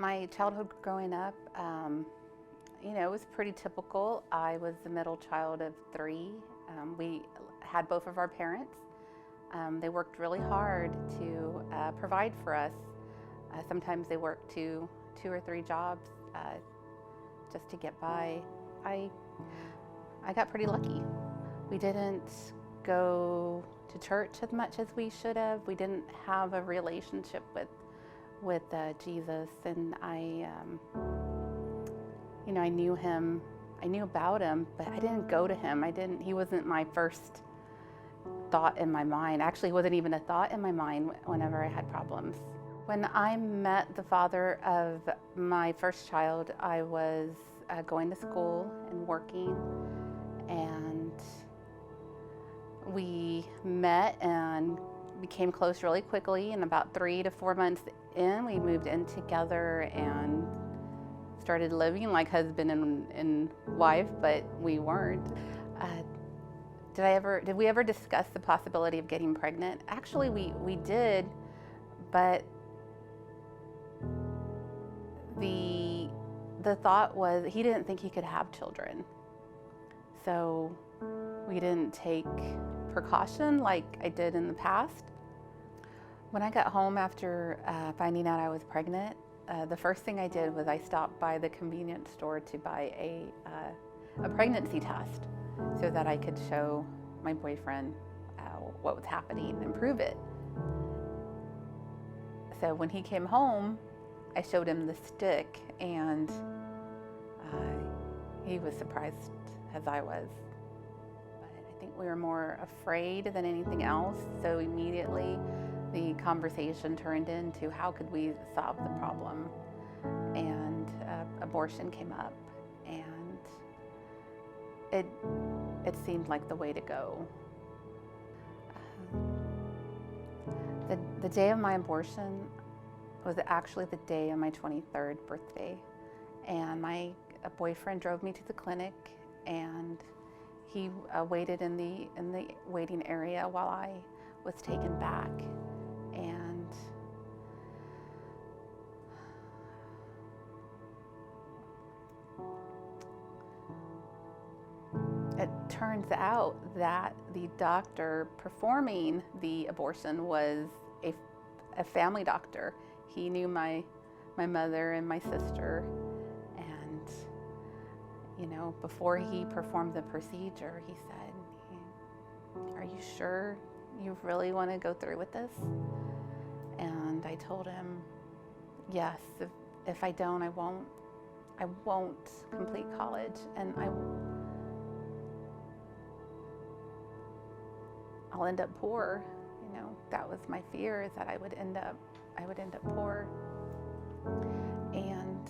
My childhood growing up, it was pretty typical. I was the middle child of three. We had both of our parents. They worked really hard to provide for us. Sometimes they worked two or three jobs just to get by. I got pretty lucky. We didn't go to church as much as we should have. We didn't have a relationship with Jesus, and I knew him. I knew about him, but I didn't go to him. He wasn't my first thought in my mind. Actually, he wasn't even a thought in my mind whenever I had problems. When I met the father of my first child, I was going to school and working, and we met and became close really quickly. And about 3 to 4 months in, we moved in together and started living like husband and wife, but we weren't. Did we ever discuss the possibility of getting pregnant? Actually, we did, but the thought was he didn't think he could have children. So we didn't take precaution like I did in the past. When I got home after finding out I was pregnant, the first thing I did was I stopped by the convenience store to buy a pregnancy test so that I could show my boyfriend what was happening and prove it. So when he came home, I showed him the stick, and he was surprised as I was. But I think we were more afraid than anything else, so immediately the conversation turned into how could we solve the problem, and abortion came up, and it seemed like the way to go. The day of my abortion was actually the day of my 23rd birthday, and my boyfriend drove me to the clinic, and he waited in the waiting area while I was taken back. And it turns out that the doctor performing the abortion was a family doctor. He knew my mother and my sister, and before he performed the procedure, he said, "Are you sure you really want to go through with this?" And I told him, "Yes, if I don't, I won't complete college, and I'll end up poor." That was my fear, is that I would end up poor. And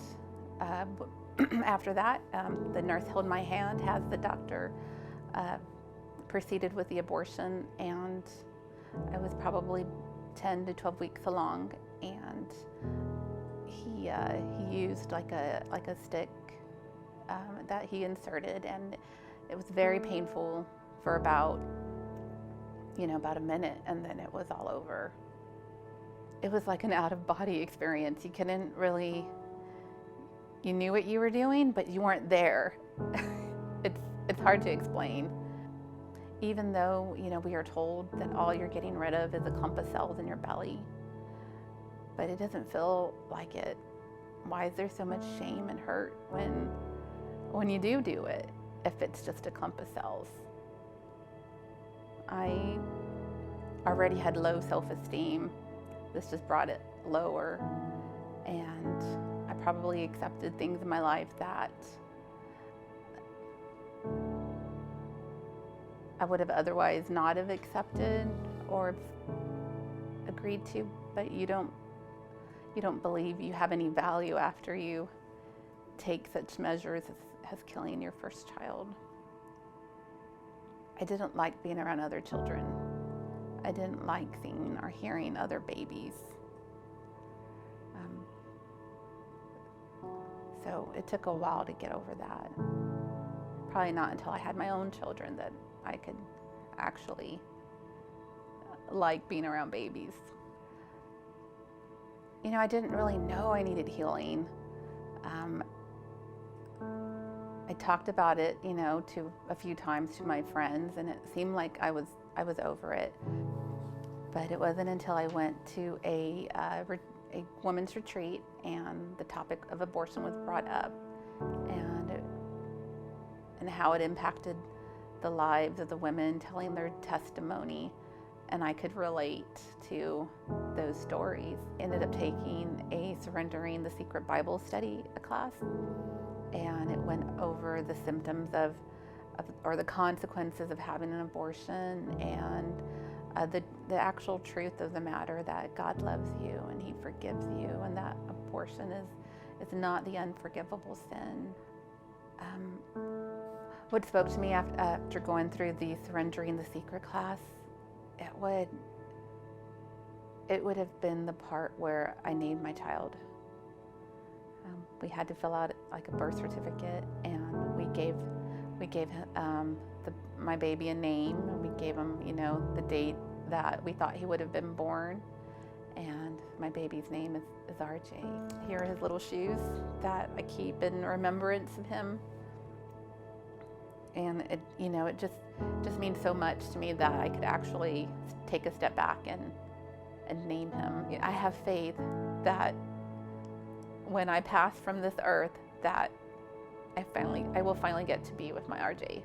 after that, the nurse held my hand as the doctor proceeded with the abortion, and I was probably 10 to 12 weeks along, and he used like a stick that he inserted, and it was very painful for about a minute, and then it was all over. It was like an out-of-body experience. You knew what you were doing, but you weren't there. It's hard to explain. Even though, we are told that all you're getting rid of is a clump of cells in your belly, but it doesn't feel like it. Why is there so much shame and hurt when you do it, if it's just a clump of cells? I already had low self-esteem. This just brought it lower, and I probably accepted things in my life that I would have otherwise not have accepted or agreed to, but you don't believe you have any value after you take such measures as killing your first child. I didn't like being around other children. I didn't like seeing or hearing other babies. So it took a while to get over that. Probably not until I had my own children that I could actually like being around babies. I didn't really know I needed healing. Um, I talked about it, to a few times to my friends, and it seemed like I was over it. But it wasn't until I went to a women's retreat and the topic of abortion was brought up, and how it impacted the lives of the women telling their testimony, and I could relate to those stories. Ended up taking a Surrendering the Secret Bible study class, and it went over the symptoms or the consequences of having an abortion, and the actual truth of the matter, that God loves you and He forgives you, and that abortion is not the unforgivable sin. What spoke to me after going through the Surrendering the Secret class, it would have been the part where I named my child. We had to fill out like a birth certificate, and we gave my baby a name, and we gave him, the date that we thought he would have been born, and my baby's name is RJ. Here are his little shoes that I keep in remembrance of him, and it just means so much to me that I could actually take a step back and name him. I have faith that when I pass from this earth, that I will finally get to be with my RJ.